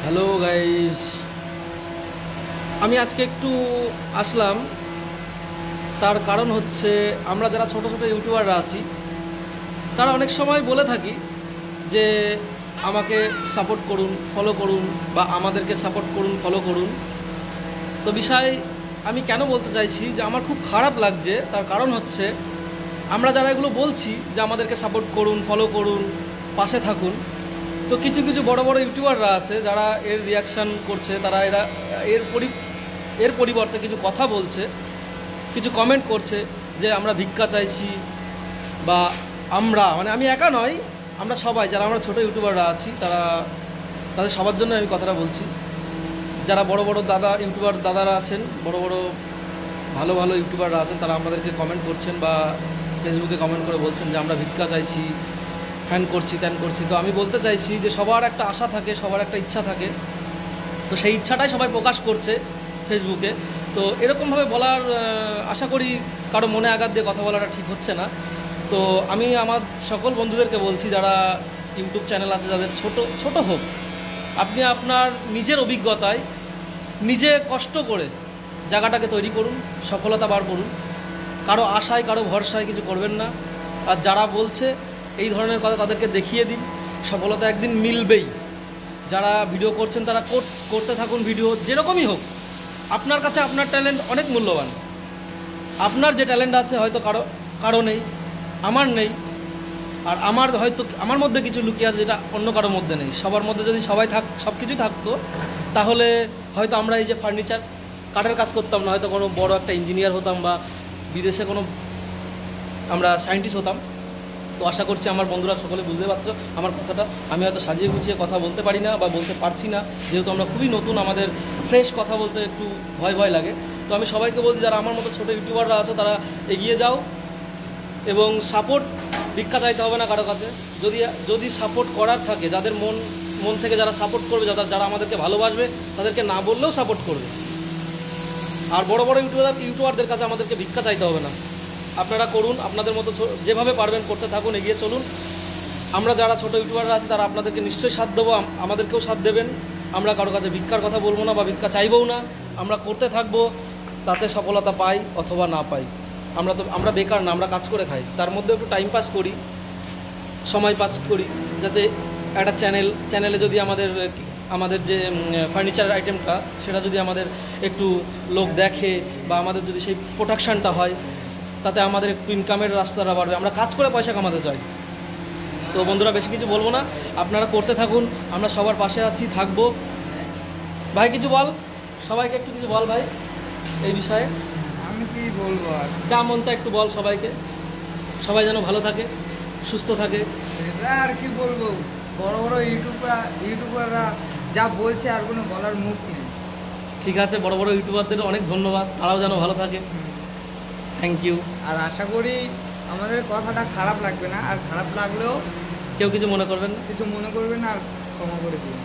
Hello guys, আমি আজকে একটু আসলাম। তার কারণ হচ্ছে আমরা যারা ছোট ছোট ইউটিউবাররা আছি তারা অনেক সময় বলে থাকি যে আমাকে সাপোর্ট করুন, ফলো করুন, বা আমাদেরকে সাপোর্ট করুন, ফলো করুন। তো বিষয় আমি কেন বলতে চাইছি যে আমার খুব খারাপ লাগছে। তার কারণ হচ্ছে আমরা যারা এগুলো বলছি যে আমাদেরকে সাপোর্ট করুন, ফলো করুন, পাশে থাকুন, তো কিছু কিছু বড় বড় ইউটিউবাররা আছে যারা এর রিয়াকশান করছে, তারা এর পরিবর্তে কিছু কথা বলছে, কিছু কমেন্ট করছে যে আমরা ভিক্ষা চাইছি, বা আমি একা নয়, আমরা সবাই যারা আমরা ছোটো ইউটিউবাররা আছি তাদের সবার জন্য আমি কথাটা বলছি। যারা বড় বড় দাদারা আছেন, বড় বড় ভালো ভালো ইউটিউবাররা আছেন, তারা আমাদেরকে কমেন্ট করছেন বা ফেসবুকে কমেন্ট করে বলছেন যে আমরা ভিক্ষা চাইছি, হ্যান করছি, ত্যান করছি। তো আমি বলতে চাইছি যে সবার একটা আশা থাকে, সবার একটা ইচ্ছা থাকে, তো সেই ইচ্ছাটাই সবাই প্রকাশ করছে ফেসবুকে। তো এরকমভাবে বলার আশা করি কারো মনে আঘাত দিয়ে কথা বলাটা ঠিক হচ্ছে না। তো আমি আমার সকল বন্ধুদেরকে বলছি যারা ইউটিউব চ্যানেল আছে, যাদের ছোট হোক, আপনি আপনার নিজের অভিজ্ঞতায় নিজে কষ্ট করে জায়গাটাকে তৈরি করুন, সফলতা বার করুন। কারো আশায়, কারো ভরসায় কিছু করবেন না। আর যারা বলছে এই ধরনের কথা তাদেরকে দেখিয়ে দিন, সফলতা একদিন মিলবেই। যারা ভিডিও করছেন তারা করতে থাকুন ভিডিও, যেরকমই হোক। আপনার কাছে আপনার ট্যালেন্ট অনেক মূল্যবান। আপনার যে ট্যালেন্ট আছে হয়তো কারো নেই, আমার নেই, আর আমার মধ্যে কিছু লুকিয়ে আছে যেটা অন্য কারোর মধ্যে নেই। সবার মধ্যে যদি সব কিছুই থাকতো, তাহলে হয়তো আমরা এই যে ফার্নিচার কাঠের কাজ করতাম না, হয়তো কোনো বড় একটা ইঞ্জিনিয়ার হতাম, বা বিদেশে কোনো আমরা সায়েন্টিস্ট হতাম। তো আশা করছি আমার বন্ধুরা সকলে বুঝতে পারছো আমার কথাটা। আমি হয়তো সাজিয়ে গুছিয়ে কথা বলতে পারি না বা বলতে পারছি না, যেহেতু আমরা খুবই নতুন, আমাদের ফ্রেশ কথা বলতে একটু ভয় লাগে। তো আমি সবাইকে বলছি যারা আমার মতো ছোটো ইউটিউবাররা আছো তারা এগিয়ে যাও, এবং সাপোর্ট ভিক্ষা চাইতে হবে না কারো কাছে। যদি সাপোর্ট করার থাকে, যাদের মন থেকে যারা সাপোর্ট করবে, যারা আমাদেরকে ভালোবাসবে, তাদেরকে না বললেও সাপোর্ট করবে। আর বড় বড় ইউটিউবারদের কাছে আমাদেরকে ভিক্ষা চাইতে হবে না। আপনারা করুন, আপনাদের মতো যেভাবে পারবেন করতে থাকুন, এগিয়ে চলুন। আমরা যারা ছোটো ইউটিউবাররা আছি তারা আপনাদেরকে নিশ্চয়ই সাথ দেবো, আমাদেরকেও সাথ দেবেন। আমরা কারো কাছে ভিক্ষার কথা বলবো না বা ভিক্ষা চাইবও না। আমরা করতে থাকবো, তাতে সফলতা পাই অথবা না পাই। আমরা বেকার না, আমরা কাজ করে খাই, তার মধ্যে একটু টাইম পাস করি, সময় পাস করি, যাতে একটা চ্যানেলে যদি আমাদের যে ফার্নিচার আইটেমটা, সেটা যদি আমাদের একটু লোক দেখে, বা আমাদের যদি সেই প্রোডাকশানটা হয়, তাতে আমাদের একটু ইনকামের রাস্তাটা বাড়বে। আমরা কাজ করে পয়সা কামাতে চাই। তো বন্ধুরা, বেশি কিছু বলবো না, আপনারা করতে থাকুন, আমরা সবার পাশে আছি, থাকবো। ভাই কিছু বল, সবাইকে একটু কিছু বল ভাই এই বিষয়ে। আমি কি বলবো আর, যা মন চায় একটু বল সবাইকে, সবাই যেন ভালো থাকে, সুস্থ থাকে। এটা আর কি বলবো, বড় বড় ইউটিউবাররা যা বলছে আর কোনো বলার মুখ নেই। ঠিক আছে, বড় বড় ইউটিউবারদের অনেক ধন্যবাদ, তারাও যেন ভালো থাকে। Thank you. আর আশা করি আমাদের কথাটা খারাপ লাগবে না, আর খারাপ লাগলেও কেউ কিছু মনে করবেন না। কিছু মনে করবেন না, আর ক্ষমা করে দিন।